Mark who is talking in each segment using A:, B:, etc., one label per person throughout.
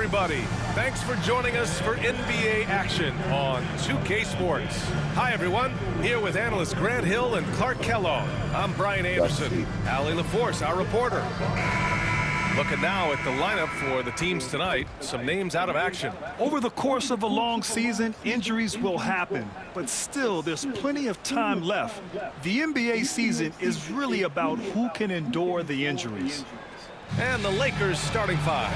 A: everybody. Thanks for joining us for NBA action on 2K Sports. Hi, everyone. Here with analysts Grant Hill and Clark Kellogg. I'm Brian Anderson. Allie LaForce, our reporter. Looking now at the lineup for the teams tonight. Some names out of action.
B: Over the course of a long season, injuries will happen. But still, there's plenty of time left. The NBA season is really about who can endure the injuries.
A: And the Lakers starting five.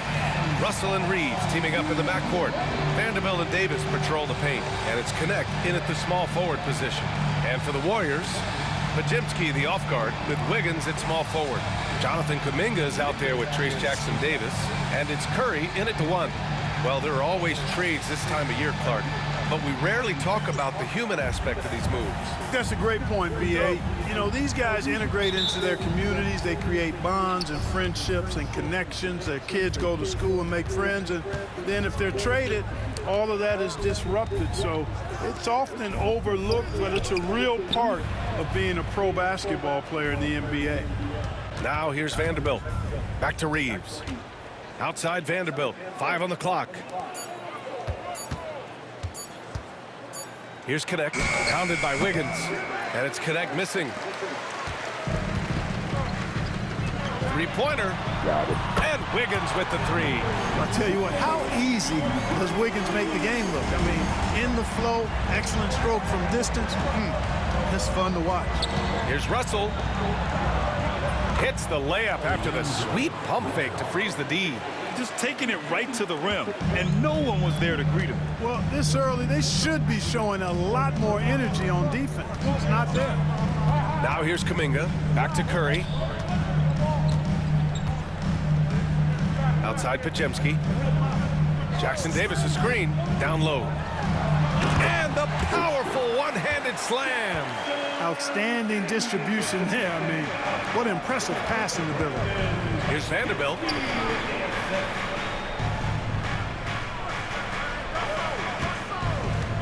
A: Russell and Reeves teaming up in the backcourt. Vanderbilt and Davis patrol the paint. And it's Connect in at the small forward position. And for the Warriors, Podziemski, the off guard, with Wiggins at small forward. Jonathan Kuminga is out there with Trace Jackson-Davis. And it's Curry in at the one. Well, there are always trades this time of year, Clark. But we rarely talk about the human aspect of these moves.
C: That's a great point, B.A. You know, these guys integrate into their communities. They create bonds and friendships and connections. Their kids go to school and make friends. And then if they're traded, all of that is disrupted. So it's often overlooked, but it's a real part of being a pro basketball player in the NBA.
A: Now here's Vanderbilt. Back to Reeves. Outside Vanderbilt. 5 on the clock. Here's Connect, pounded by Wiggins, and it's Connect missing. Three-pointer, and Wiggins with the three.
C: I'll tell you what, how easy does Wiggins make the game look? I mean, in the flow, excellent stroke from distance. It's fun to watch.
A: Here's Russell. Hits the layup after the sweet pump fake to freeze the D.
B: Just taking it right to the rim, and no one was there to greet him.
C: Well, this early, they should be showing a lot more energy on defense. It's not there.
A: Now here's Kuminga. Back to Curry. Outside Podziemski. Jackson-Davis a screen. Down low. And the powerful one-handed slam.
C: Outstanding distribution there. I mean, what impressive passing ability.
A: Here's Vanderbilt.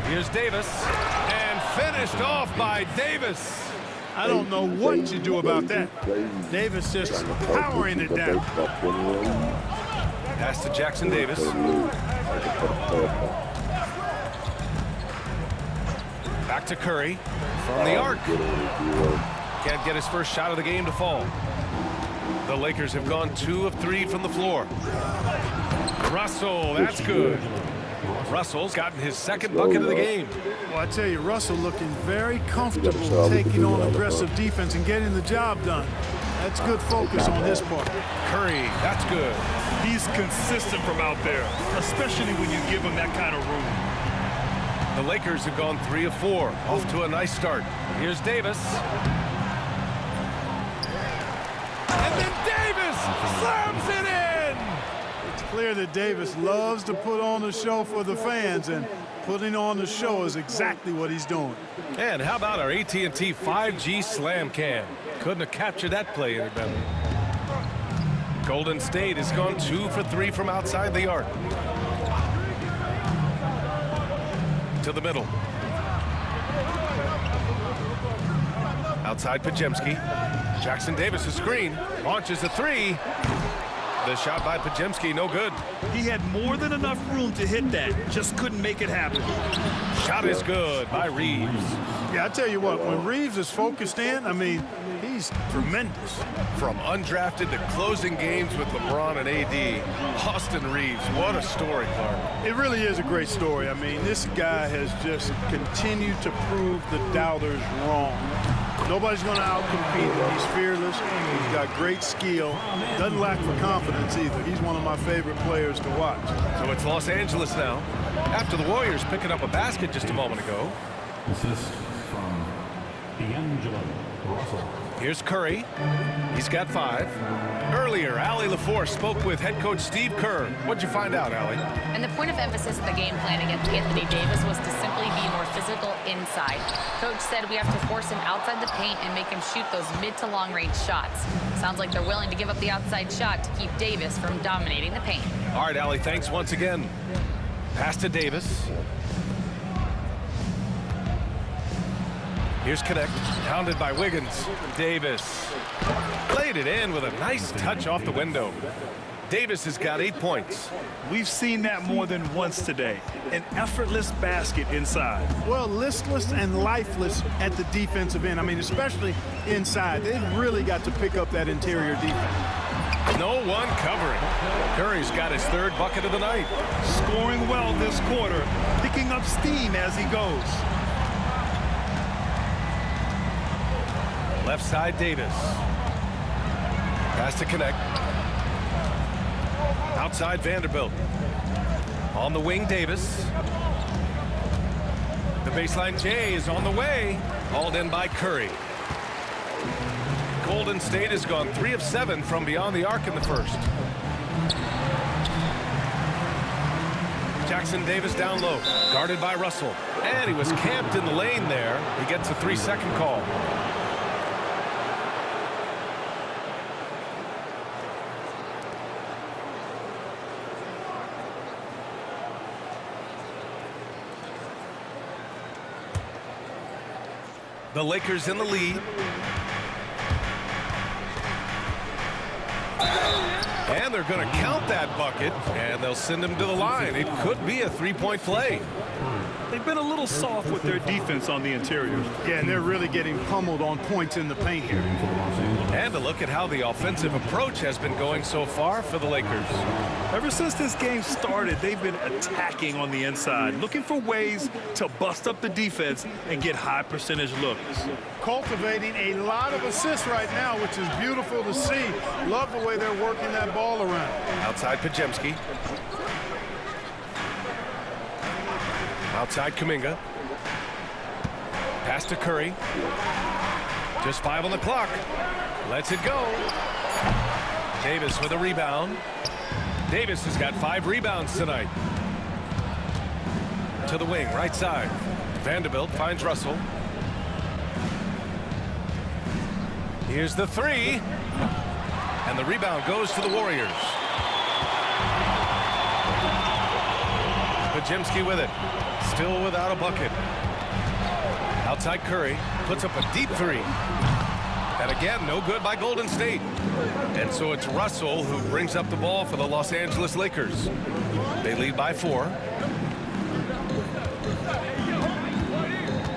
A: Here's Davis, and finished off by Davis.
C: I don't know what you do about that. Davis just powering it down.
A: Pass to Jackson-Davis. Back to Curry from the arc. Can't get his first shot of the game to fall. The Lakers have gone 2 of 3 from the floor. Russell, that's good. Russell's gotten his second bucket of the game.
C: Well, I tell you, Russell looking very comfortable taking on aggressive defense and getting the job done. That's good focus on his part.
A: Curry, that's good.
B: He's consistent from out there, especially when you give him that kind of room.
A: The Lakers have gone 3 of 4, off to a nice start. Here's Davis. And then Davis slams it in!
C: It's clear that Davis loves to put on the show for the fans, and putting on the show is exactly what he's doing.
A: And how about our AT&T 5G Slam Cam? Couldn't have captured that play any better. Golden State has gone 2 for 3 from outside the arc. To the middle. Outside Podziemski. Jackson-Davis a screen. Launches a three. The shot by Podziemski, no good.
B: He had more than enough room to hit that. Just couldn't make it happen.
A: Shot is good by Reeves.
C: Yeah, I tell you what, when Reeves is focused in, I mean, he's tremendous.
A: From undrafted to closing games with LeBron and AD, Austin Reeves, what a story, Clark.
C: It really is a great story. I mean, this guy has just continued to prove the doubters wrong. Nobody's going to outcompete him. He's fearless. He's got great skill. Doesn't lack for confidence either. He's one of my favorite players to watch.
A: So it's Los Angeles now. After the Warriors picking up a basket just a moment ago.
D: Assist from D'Angelo Russell.
A: Here's Curry. He's got 5. Earlier, Allie LaForce spoke with head coach Steve Kerr. What'd you find out, Allie?
E: And the point of emphasis of the game plan against Anthony Davis was to simply be more physical inside. Coach said we have to force him outside the paint and make him shoot those mid to long range shots. Sounds like they're willing to give up the outside shot to keep Davis from dominating the paint.
A: All right, Allie, thanks once again. Pass to Davis. Here's Connect, pounded by Wiggins. Davis laid it in with a nice touch off the window. Davis has got 8 points.
B: We've seen that more than once today. An effortless basket inside.
C: Well, listless and lifeless at the defensive end. I mean, especially inside. They've really got to pick up that interior defense.
A: No one covering. Curry's got his 3rd bucket of the night.
B: Scoring well this quarter, picking up steam as he goes.
A: Left side, Davis. Pass to connect. Outside, Vanderbilt. On the wing, Davis. The baseline J is on the way. Hauled in by Curry. Golden State has gone 3 of 7 from beyond the arc in the first. Jackson Davis down low, guarded by Russell. And he was camped in the lane there. He gets a 3-second call. The Lakers in the lead. And they're going to count that bucket, and they'll send him to the line. It could be a 3-point play.
B: They've been a little soft with their defense on the interior.
C: Yeah, and they're really getting pummeled on points in the paint here.
A: And to look at how the offensive approach has been going so far for the Lakers.
B: Ever since this game started, they've been attacking on the inside, looking for ways to bust up the defense and get high percentage looks.
C: Cultivating a lot of assists right now, which is beautiful to see. Love the way they're working that ball around.
A: Outside Podziemski. Outside Kuminga. Pass to Curry. Just 5 on the clock. Lets it go. Davis with a rebound. Davis has got 5 rebounds tonight. To the wing, right side. Vanderbilt finds Russell. Here's the 3. And the rebound goes to the Warriors. Podziemski with it. Still without a bucket. Outside Curry. Puts up a deep 3. And again, no good by Golden State. And so it's Russell who brings up the ball for the Los Angeles Lakers. They lead by 4.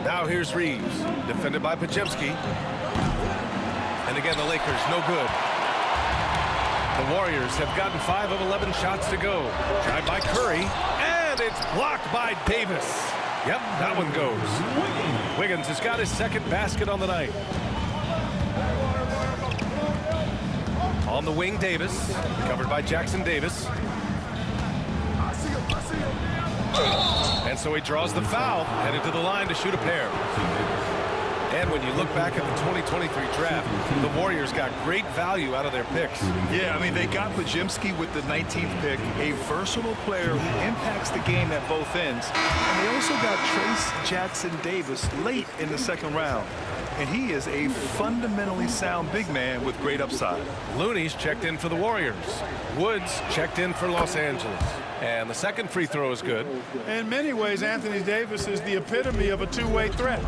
A: Now here's Reeves. Defended by Podziemski. And again, the Lakers, no good. The Warriors have gotten 5 of 11 shots to go. Drive by Curry. And it's blocked by Davis. Yep, that one goes. Wiggins has got his 2nd basket on the night. On the wing, Davis. Covered by Jackson Davis. And so he draws the foul. Headed to the line to shoot a pair. And when you look back at the 2023 draft, the Warriors got great value out of their picks.
B: Yeah, I mean, they got Podziemski with the 19th pick, a versatile player who impacts the game at both ends. And they also got Trace Jackson Davis late in the 2nd round. And he is a fundamentally sound big man with great upside.
A: Looney's checked in for the Warriors. Woods checked in for Los Angeles. And the 2nd free throw is good.
C: In many ways, Anthony Davis is the epitome of a two-way threat.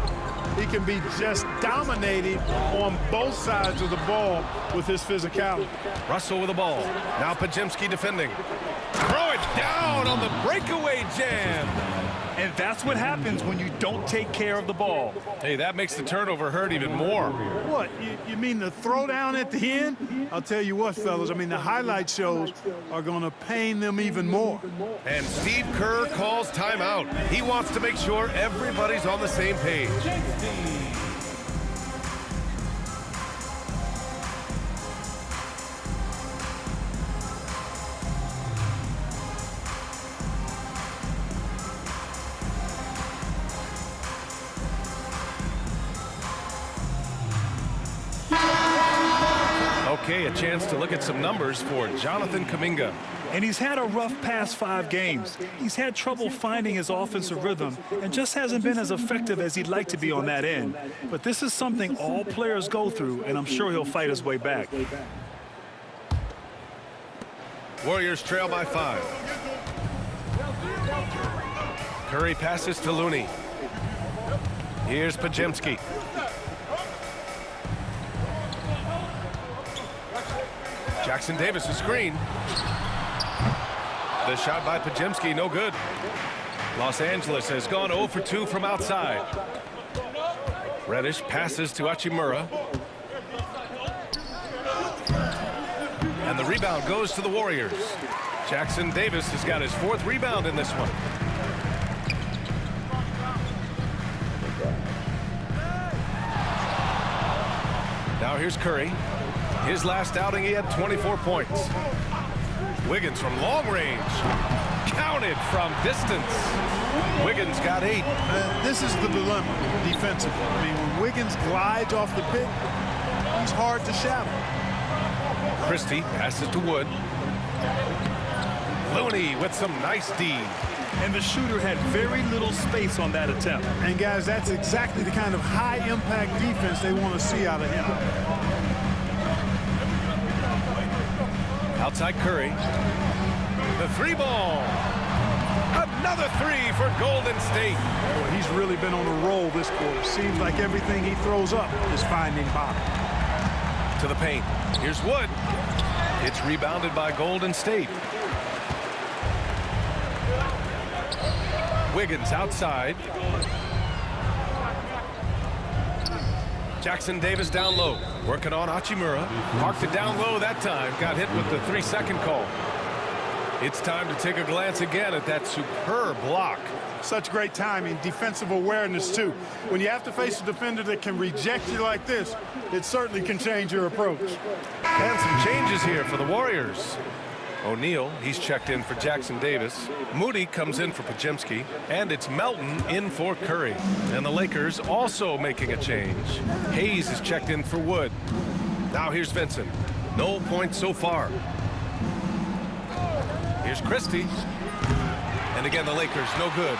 C: He can be just dominating on both sides of the ball with his physicality.
A: Russell with the ball. Now Podziemski defending. Throw it down on the breakaway jam.
B: And that's what happens when you don't take care of the ball.
A: Hey, that makes the turnover hurt even more.
C: What, you mean the throwdown at the end? I'll tell you what, fellas, I mean, the highlight shows are going to pain them even more.
A: And Steve Kerr calls timeout. He wants to make sure everybody's on the same page. Okay, a chance to look at some numbers for Jonathan Kuminga.
B: And he's had a rough past 5 games. He's had trouble finding his offensive rhythm and just hasn't been as effective as he'd like to be on that end. But this is something all players go through, and I'm sure he'll fight his way back.
A: Warriors trail by 5. Curry passes to Looney. Here's Podziemski. Jackson Davis, a screen. The shot by Podziemski, no good. Los Angeles has gone 0 for 2 from outside. Reddish passes to Hachimura. And the rebound goes to the Warriors. Jackson Davis has got his 4th rebound in this one. Now here's Curry. His last outing, he had 24 points. Wiggins from long range. Counted from distance. Wiggins got 8.
C: This is the dilemma defensively. I mean, when Wiggins glides off the pick, he's hard to shadow.
A: Christie passes to Wood. Looney with some nice D.
B: And the shooter had very little space on that attempt.
C: And guys, that's exactly the kind of high-impact defense they want to see out of him.
A: Outside Curry. The 3-ball. Another 3 for Golden State.
C: Boy, he's really been on a roll this quarter. Seems like everything he throws up is finding bottom.
A: To the paint. Here's Wood. It's rebounded by Golden State. Wiggins outside. Jackson Davis down low. Working on Hachimura. Parked it down low that time. Got hit with the 3-second call. It's time to take a glance again at that superb block.
C: Such great timing, defensive awareness, too. When you have to face a defender that can reject you like this, it certainly can change your approach.
A: And some changes here for the Warriors. O'Neal, he's checked in for Jackson Davis. Moody comes in for Podziemski. And it's Melton in for Curry. And the Lakers also making a change. Hayes is checked in for Wood. Now here's Vincent. No points so far. Here's Christie. And again, the Lakers, no good.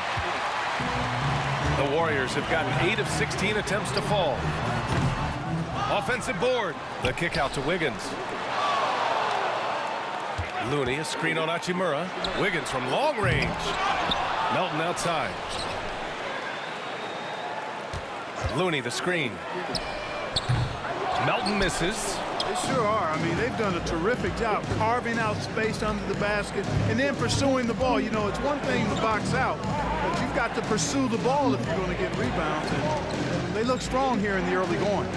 A: The Warriors have gotten 8 of 16 attempts to fall. Offensive board. The kick out to Wiggins. Looney, a screen on Hachimura. Wiggins from long range. Melton outside. Looney, the screen. Melton misses.
C: They sure are. I mean, they've done a terrific job carving out space under the basket and then pursuing the ball. You know, it's one thing to box out, but you've got to pursue the ball if you're going to get rebounds. And they look strong here in the early going.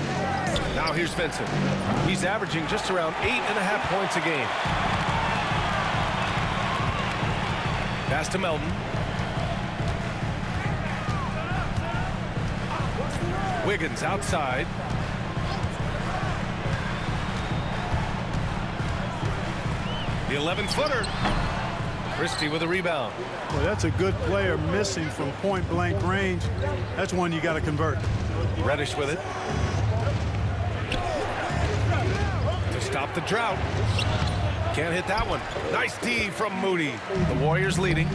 A: Now here's Vincent. He's averaging just around 8.5 points a game. Pass to Melton. Wiggins outside. The 11-footer. Christie with a rebound.
C: Well, that's a good player missing from point-blank range. That's one you got to convert.
A: Reddish with it. To stop the drought. Can't hit that one. Nice D from Moody. The Warriors leading.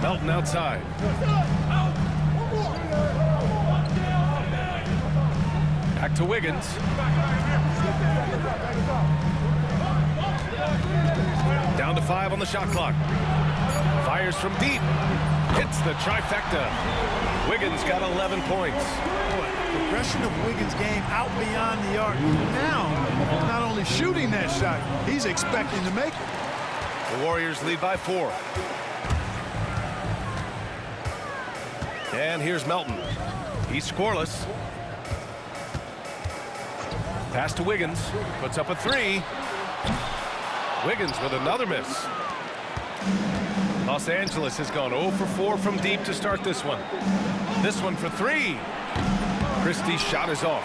A: Melton outside. Back to Wiggins. Down to 5 on the shot clock. Fires from deep. Hits the trifecta. Wiggins got 11 points.
C: Progression of Wiggins' game out beyond the arc. Now, he's not only shooting that shot, he's expecting to make it.
A: The Warriors lead by 4. And here's Melton. He's scoreless. Pass to Wiggins. Puts up a 3. Wiggins with another miss. Los Angeles has gone 0 for 4 from deep to start this one. This one for 3. Christie's shot is off.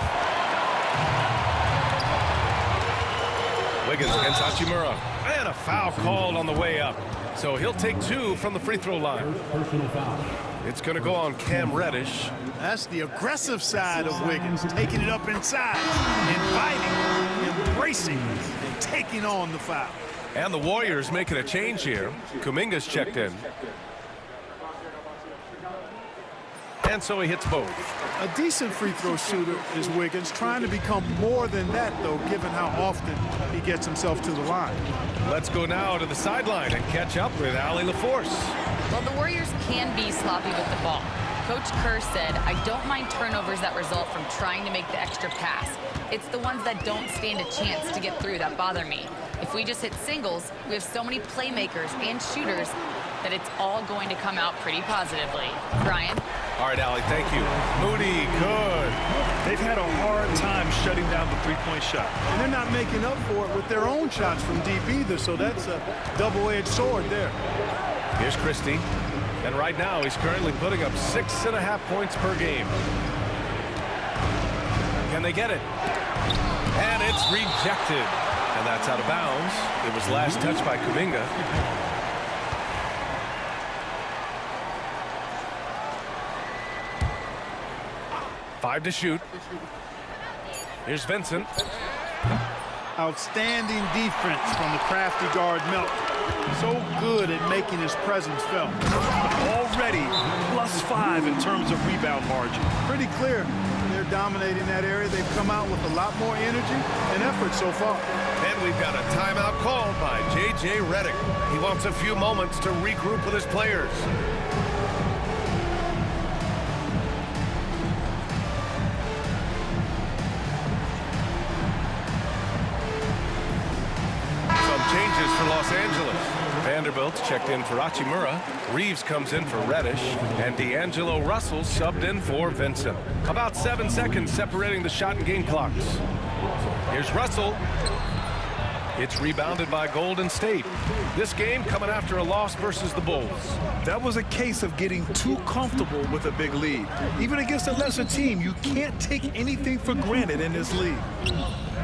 A: Wiggins against Hachimura. And a foul called on the way up. So he'll take 2 from the free throw line.
D: Personal foul.
A: It's going to go on Cam Reddish.
C: That's the aggressive side of Wiggins, taking it up inside, inviting, embracing, and taking on the foul.
A: And the Warriors making a change here. Kuminga's checked in. And so he hits both.
C: A decent free throw shooter is Wiggins, trying to become more than that, though, given how often he gets himself to the line.
A: Let's go now to the sideline and catch up with Allie LaForce.
E: Well, the Warriors can be sloppy with the ball. Coach Kerr said, I don't mind turnovers that result from trying to make the extra pass. It's the ones that don't stand a chance to get through that bother me. If we just hit singles, we have so many playmakers and shooters that it's all going to come out pretty positively. Brian?
A: All right, Allie, thank you. Moody, good.
B: They've had a hard time shutting down the three-point shot.
C: And they're not making up for it with their own shots from deep either, so that's a double-edged sword there.
A: Here's Christie. And right now, he's currently putting up 6.5 points per game. Can they get it? And it's rejected. And that's out of bounds. It was last touched by Kuminga. Five to shoot. Here's Vincent.
C: Outstanding defense from the crafty guard Melton. So good at making his presence felt.
B: Already +5 in terms of rebound margin.
C: Pretty clear they're dominating that area. They've come out with a lot more energy and effort so far.
A: And we've got a timeout called by J.J. Redick. He wants a few moments to regroup with his players. Changes for Los Angeles. Vanderbilt's checked in for Hachimura. Reeves comes in for Reddish. And D'Angelo Russell subbed in for Vincent. About 7 seconds separating the shot and game clocks. Here's Russell. It's rebounded by Golden State. This game coming after a loss versus the Bulls.
B: That was a case of getting too comfortable with a big lead. Even against a lesser team, you can't take anything for granted in this league.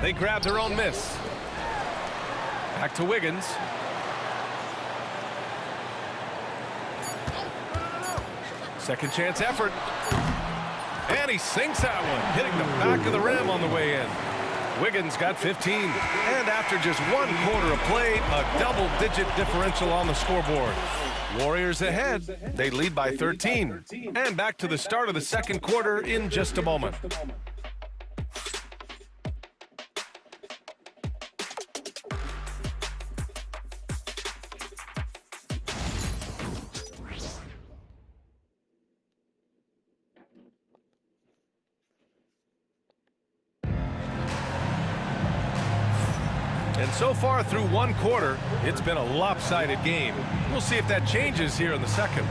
A: They grabbed their own miss. Back to Wiggins. Second chance effort. And he sinks that one, hitting the back of the rim on the way in. Wiggins got 15. And after just 1 quarter of play, a double-digit differential on the scoreboard. Warriors ahead. They lead by 13. And back to the start of the second quarter in just a moment. And so far through 1 quarter, it's been a lopsided game. We'll see if that changes here in the second.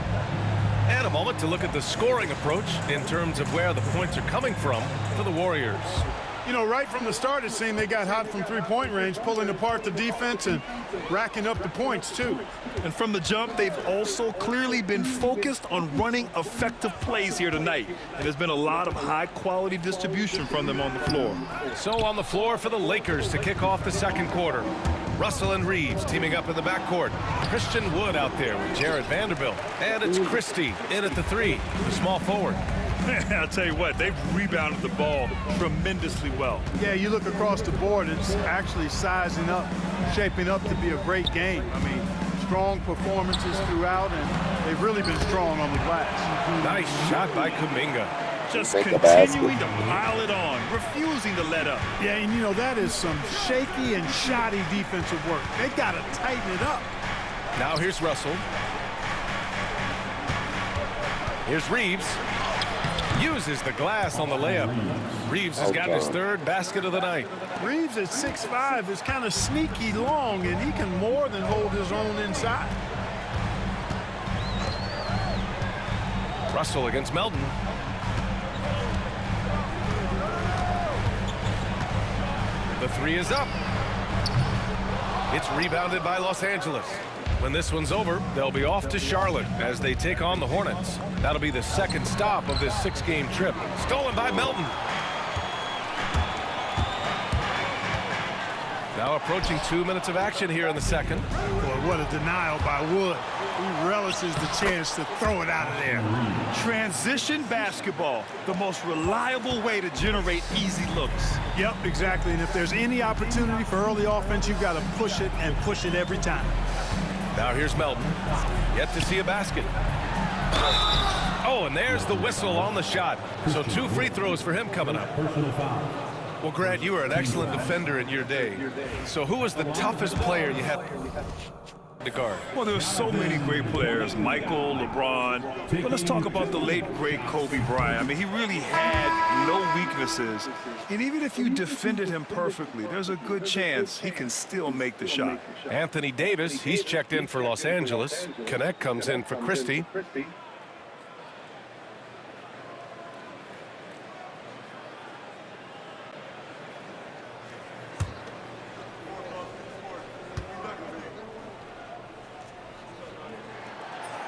A: And a moment to look at the scoring approach in terms of where the points are coming from for the Warriors.
C: You know, right from the start, it seemed they got hot from three-point range, pulling apart the defense and racking up the points, too.
B: And from the jump, they've also clearly been focused on running effective plays here tonight. And there's been a lot of high-quality distribution from them on the floor.
A: So on the floor for the Lakers to kick off the second quarter. Russell and Reeves teaming up in the backcourt. Christian Wood out there with Jared Vanderbilt. And it's Christie in at the 3, the small forward.
B: I'll tell you what, they've rebounded the ball tremendously well.
C: Yeah, you look across the board, it's actually sizing up, shaping up to be a great game. I mean, strong performances throughout, and they've really been strong on the glass.
A: Nice shot by Kuminga.
B: Just continuing to pile it on, refusing to let up.
C: Yeah, and you know, that is some shaky and shoddy defensive work. They got to tighten it up.
A: Now here's Russell. Here's Reeves. Uses the glass on the layup. Reeves has gotten his 3rd basket of the night.
C: Reeves at 6'5" is kind of sneaky long, and he can more than hold his own inside.
A: Russell against Melton. The 3 is up. It's rebounded by Los Angeles. When this one's over, they'll be off to Charlotte as they take on the Hornets. That'll be the second stop of this 6-game trip. Stolen by Melton. Now approaching 2 minutes of action here in the second.
C: Boy, what a denial by Wood. He relishes the chance to throw it out of there.
B: Transition basketball, the most reliable way to generate easy looks.
C: Yep, exactly. And if there's any opportunity for early offense, you've got to push it and push it every time.
A: Now here's Melton. Yet to see a basket. Oh, and there's the whistle on the shot. So 2 free throws for him coming up. Well, Grant, you were an excellent defender in your day. So who was the toughest player you had? The guard.
B: Well, there's so many great players, Michael, LeBron, but let's talk about the late, great Kobe Bryant. I mean, he really had no weaknesses, and even if you defended him perfectly, there's a good chance he can still make the shot.
A: Anthony Davis, he's checked in for Los Angeles. Connect comes in for Christie.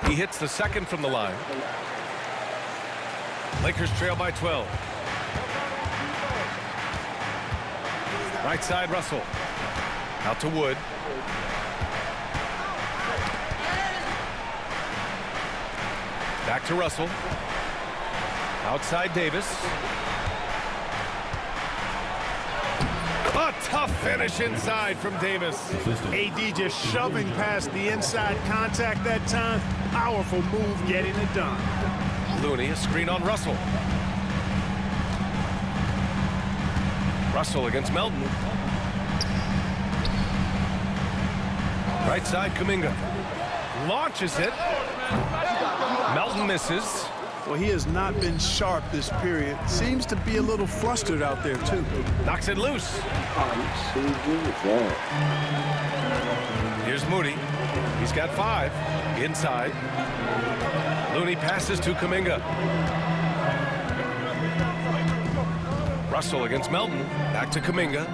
A: He hits the second from the line. Lakers trail by 12. Right side, Russell. Out to Wood. Back to Russell. Outside Davis. A tough finish inside from Davis.
C: AD just shoving past the inside contact that time. Powerful move getting it done.
A: Looney, a screen on Russell. Russell against Melton. Right side, Kuminga. Launches it. Melton misses.
C: Well, he has not been sharp this period. Seems to be a little flustered out there, too.
A: Knocks it loose. Here's Moody. He's got 5. Inside. Looney passes to Kuminga. Russell against Melton. Back to Kuminga.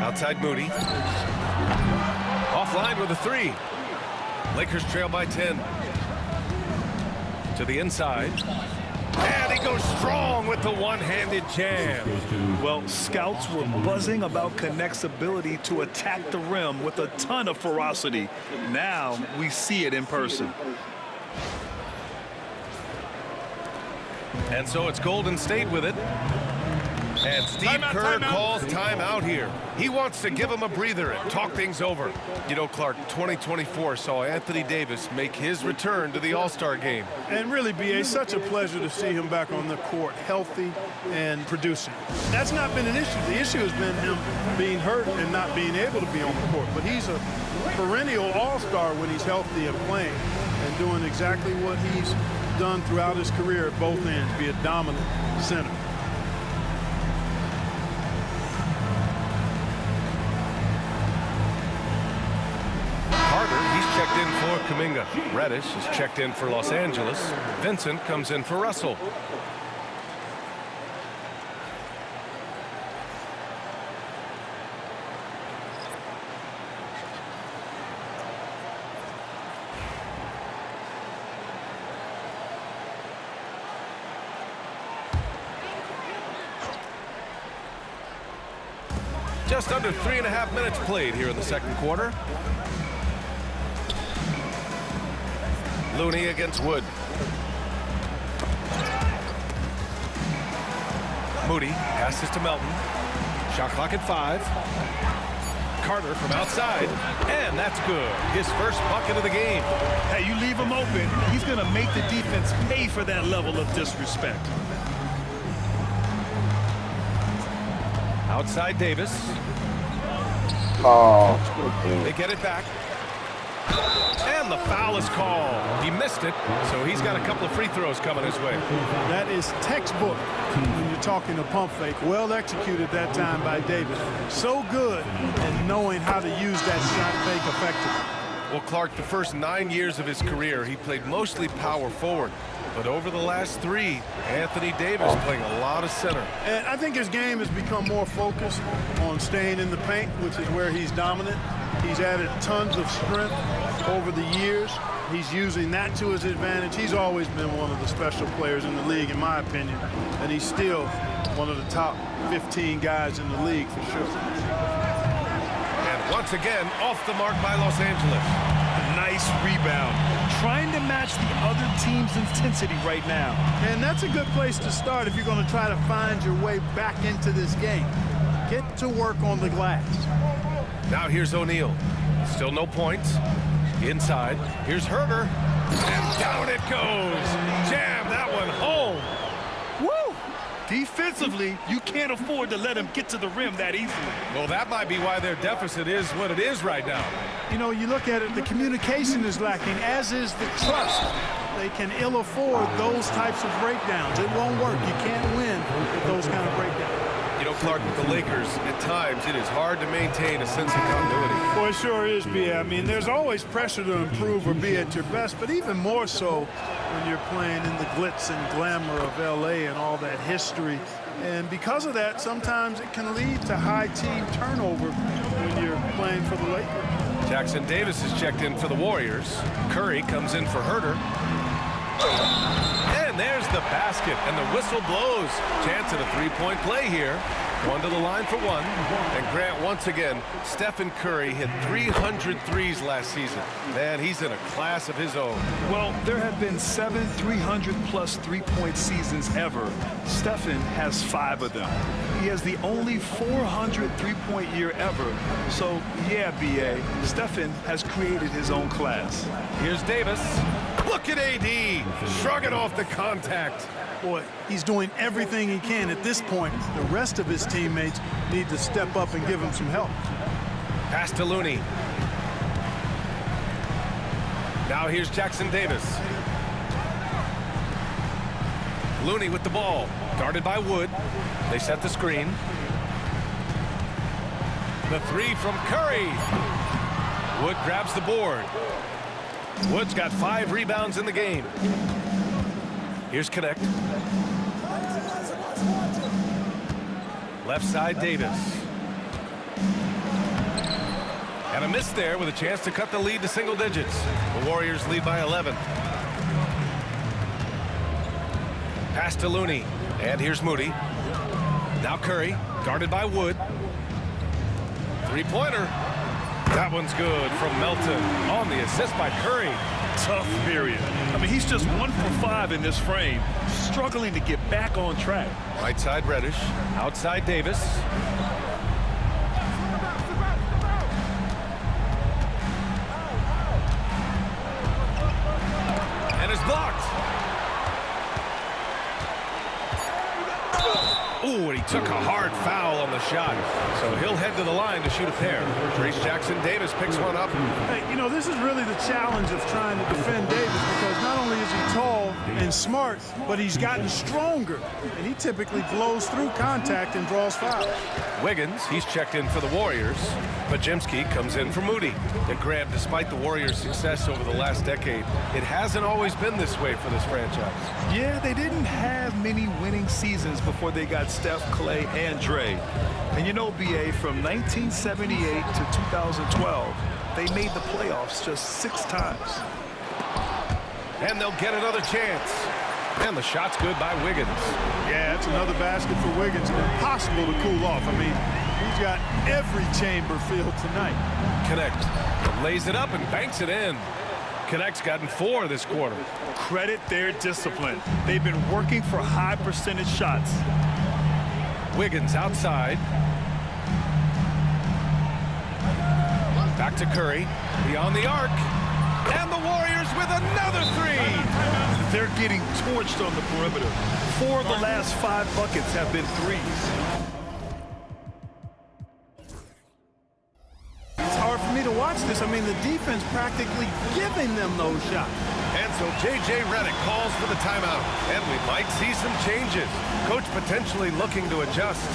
A: Outside Moody. Offline with a 3. Lakers trail by 10. To the inside. And he goes strong with the one-handed jam.
B: Well, scouts were buzzing about Connect's ability to attack the rim with a ton of ferocity. Now we see it in person.
A: And so it's Golden State with it. And Steve Kerr calls timeout here. He wants to give him a breather and talk things over. You know, Clark, 2024 saw Anthony Davis make his return to the All-Star game.
C: And really, B.A., such a pleasure to see him back on the court, healthy and producing. That's not been an issue. The issue has been him being hurt and not being able to be on the court. But he's a perennial All-Star when he's healthy and playing and doing exactly what he's done throughout his career at both ends, be a dominant center.
A: Checked in for Kuminga. Reddish is checked in for Los Angeles. Vincent comes in for Russell. Just under 3.5 minutes played here in the second quarter. Looney against Wood. Moody passes to Melton. Shot clock at 5. Carter from outside. And that's good. His first bucket of the game.
B: Hey, you leave him open, he's going to make the defense pay for that level of disrespect.
A: Outside Davis.
F: Oh.
A: They get it back. And the foul is called. He missed it, so he's got a couple of free throws coming his way.
C: That is textbook when you're talking a pump fake. Well executed that time by Davis. So good at knowing how to use that shot fake effectively.
A: Well, Clark, the first 9 years of his career, he played mostly power forward. But over the last 3, Anthony Davis playing a lot of center.
C: And I think his game has become more focused on staying in the paint, which is where he's dominant. He's added tons of strength over the years. He's using that to his advantage. He's always been one of the special players in the league, in my opinion. And he's still one of the top 15 guys in the league for sure.
A: And once again, off the mark by Los Angeles.
B: A nice rebound. Trying to match the other team's intensity right now.
C: And that's a good place to start if you're going to try to find your way back into this game. Get to work on the glass.
A: Now here's O'Neal. Still no points. Inside. Here's Herter. And down it goes. Jam that one home.
C: Woo!
B: Defensively, you can't afford to let him get to the rim that easily.
A: Well, that might be why their deficit is what it is right now.
C: You know, you look at it, the communication is lacking, as is the trust. They can ill afford those types of breakdowns. It won't work. You can't win with those kind of breakdowns.
A: You know, Clark, with the Lakers, at times it is hard to maintain a sense of continuity.
C: Well, it sure is, B.A. I mean, there's always pressure to improve or be at your best, but even more so when you're playing in the glitz and glamour of L.A. and all that history. And because of that, sometimes it can lead to high team turnover when you're playing for the Lakers.
A: Jackson Davis is checked in for the Warriors. Curry comes in for Herter. And there's the basket, and the whistle blows. Chance at a three-point play here. One to the line for one. And Grant, once again, Stephen Curry hit 300 threes last season. Man, he's in a class of his own.
B: Well, there have been 7 300-plus three-point seasons ever. Stephen has 5 of them. He has the only 400 three-point year ever. So, yeah, B.A., Stephen has created his own class.
A: Here's Davis. Look at AD, shrugging off the contact.
C: Boy, he's doing everything he can at this point. The rest of his teammates need to step up and give him some help.
A: Pass to Looney. Now here's Jackson Davis. Looney with the ball, guarded by Wood. They set the screen. The three from Curry. Wood grabs the board. Wood's got 5 rebounds in the game. Here's Connect. Left side, Davis. And a miss there with a chance to cut the lead to single digits. The Warriors lead by 11. Pass to Looney. And here's Moody. Now Curry, guarded by Wood. Three-pointer. That one's good from Melton on the assist by Curry.
B: Tough period. I mean, he's just 1 for 5 in this frame, struggling to get back on track.
A: Right side Reddish, outside Davis. And is blocked. Ooh, and he took a hard foul on the shot. So he'll head to the line to shoot a pair. Trace Jackson Davis picks one up.
C: Hey, you know, this is really the challenge of trying to defend Davis, because not only is he tall and smart, but he's gotten stronger. And he typically blows through contact and draws fouls.
A: Wiggins, he's checked in for the Warriors. Pajemski comes in for Moody. And Grant, despite the Warriors' success over the last decade, it hasn't always been this way for this franchise.
B: Yeah, they didn't have many winning seasons before they got Steph, Clay, and Dre. And you know, B.A., from 1978 to 2012, they made the playoffs just 6 times.
A: And they'll get another chance. And the shot's good by Wiggins.
C: Yeah, that's another basket for Wiggins. Impossible to cool off. I mean, he's got every chamber filled tonight.
A: Connect. Lays it up and banks it in. Connect's gotten 4 this quarter.
B: Credit their discipline. They've been working for high percentage shots.
A: Wiggins outside. Back to Curry. Beyond the arc. And the Warriors with another 3.
B: They're getting torched on the perimeter. 4 of the last 5 buckets have been threes.
C: It's hard for me to watch this. I mean, the defense practically giving them those shots.
A: And so J.J. Redick calls for the timeout. And we might see some changes. Coach potentially looking to adjust.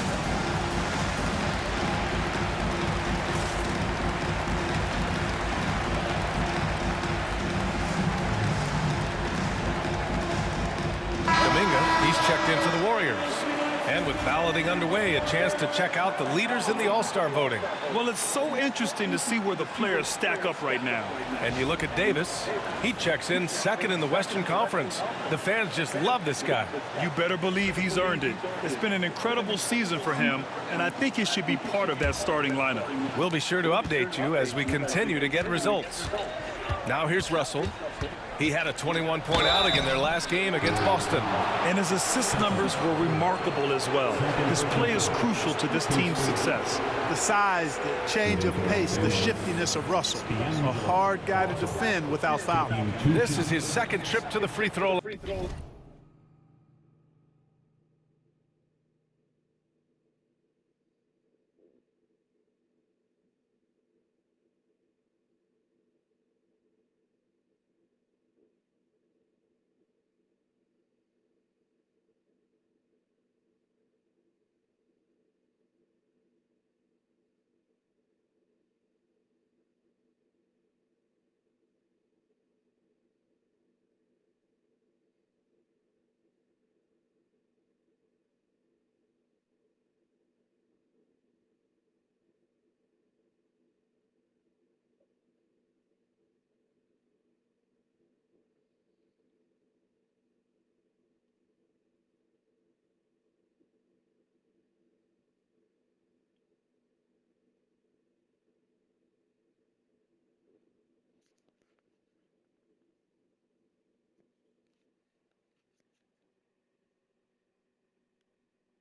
A: Kuminga, he's checked in for the Warriors. And with balloting underway, a chance to check out the leaders in the All-Star voting.
B: Well, it's so interesting to see where the players stack up right now.
A: And you look at Davis, he checks in second in the Western Conference. The fans just love this guy.
B: You better believe he's earned it. It's been an incredible season for him, and I think he should be part of that starting lineup.
A: We'll be sure to update you as we continue to get results. Now here's Russell. He had a 21-point outing in their last game against Boston.
B: And his assist numbers were remarkable as well. His play is crucial to this team's success.
C: The size, the change of pace, the shiftiness of Russell. A hard guy to defend without fouling.
A: This is his second trip to the free throw.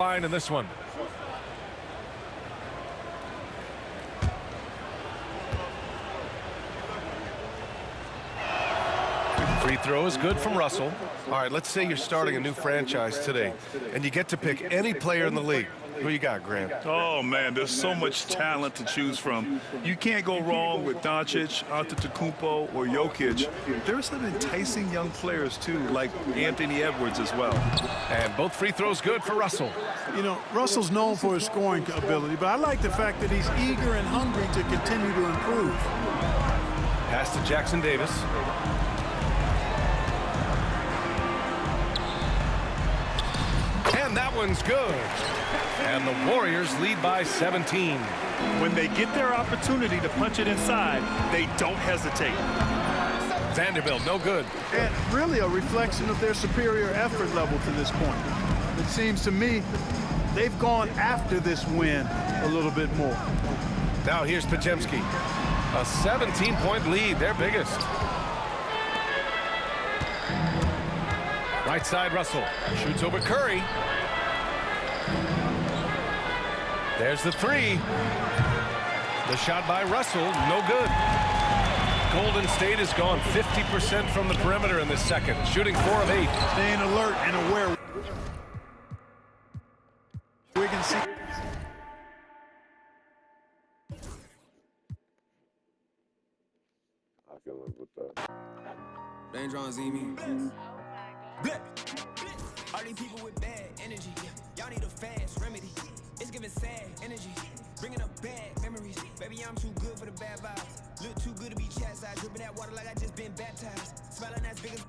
A: line in this one. Free throw is good from Russell. All right, let's say you're starting a new franchise today, and you get to pick any player in the league. Who you got, Grant?
B: Oh, man, there's so much talent to choose from. You can't go wrong with Doncic, Antetokounmpo, or Jokic. There's some enticing young players, too, like Anthony Edwards as well.
A: And both free throws good for Russell.
C: You know, Russell's known for his scoring ability, but I like the fact that he's eager and hungry to continue to improve.
A: Pass to Jackson Davis. And that one's good. And the Warriors lead by 17.
B: When they get their opportunity to punch it inside, they don't hesitate.
A: Vanderbilt, no good.
C: And really a reflection of their superior effort level to this point. It seems to me they've gone after this win a little bit more.
A: Now here's Podziemski. A 17-point lead, their biggest. Right side, Russell. Shoots over Curry. There's the three. The shot by Russell, no good. Golden State has gone 50% from the perimeter in this second, shooting 4 of 8.
C: Staying alert and aware. We can see.
F: I can live with that.
G: Rain John Z me. All these people with bad energy. Y'all need a fast remedy. It's giving sad energy. Bringing up bad memories. Baby, I'm too good for the bad vibes. Look too good to be chastised. Dripping that water like I just been baptized. Smelling as big as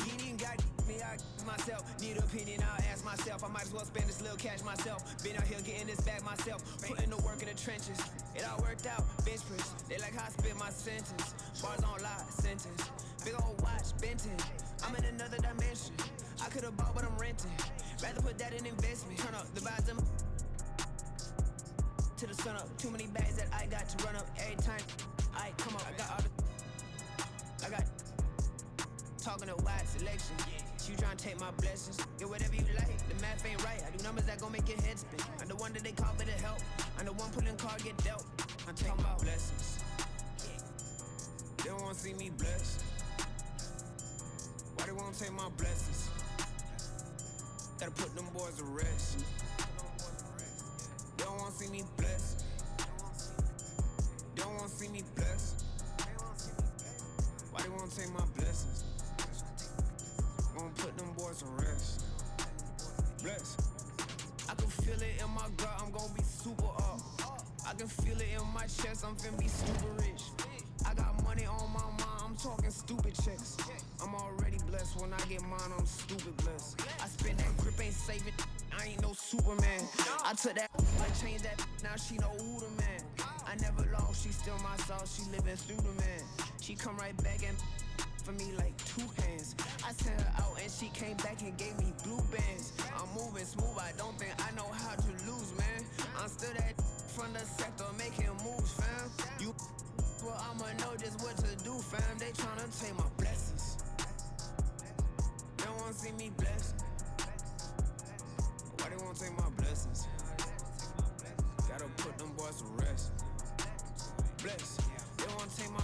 G: he ain't even got me. I myself. Need an opinion, I'll ask myself. I might as well spend this little cash myself. Been out here getting this back myself. Putting the work in the trenches. It all worked out. Bench press. They like how I spit my sentence. Bars on lie, sentence. Big old watch, Benton. I'm in another dimension. I could've bought, but I'm renting. Rather put that in investment. Turn up the bottom to the sun up. Too many bags that I got to run up every time I come up. I got all the. I got talking a wide selection. You trying to take my blessings. Get whatever you like. The math ain't right. I do numbers that gon' make your head spin. I'm the one that they call for the help. I'm the one pulling card get dealt. I'm talking about blessings. They don't wanna see me blessed. Why they won't take my blessings? Gotta put them boys to rest. They don't wanna see me blessed. They don't wanna see me blessed. Why they won't take my blessings? Gonna put them boys to rest. Bless. I can feel it in my gut, I'm gonna be super up. I can feel it in my chest, I'm finna be super rich. I got money on my mind, I'm talking stupid checks. I'm already blessed, when I get mine, I'm stupid blessed. I spend that grip, ain't saving, I ain't no Superman. I took that, I changed that, now she know who the man. I never lost, she still my sauce, she living through the man. She come right back and for me like 2 hands. I sent her out and she came back and gave me blue bands. I'm moving smooth, I don't think I know how to lose, man. I'm still that from the sector making moves, fam. You well, I'ma know just what to do, fam. They tryna take my blessings. They don't wanna see me blessed. Why they won't take my blessings? Gotta put them boys to rest. Bless. They don't wanna take my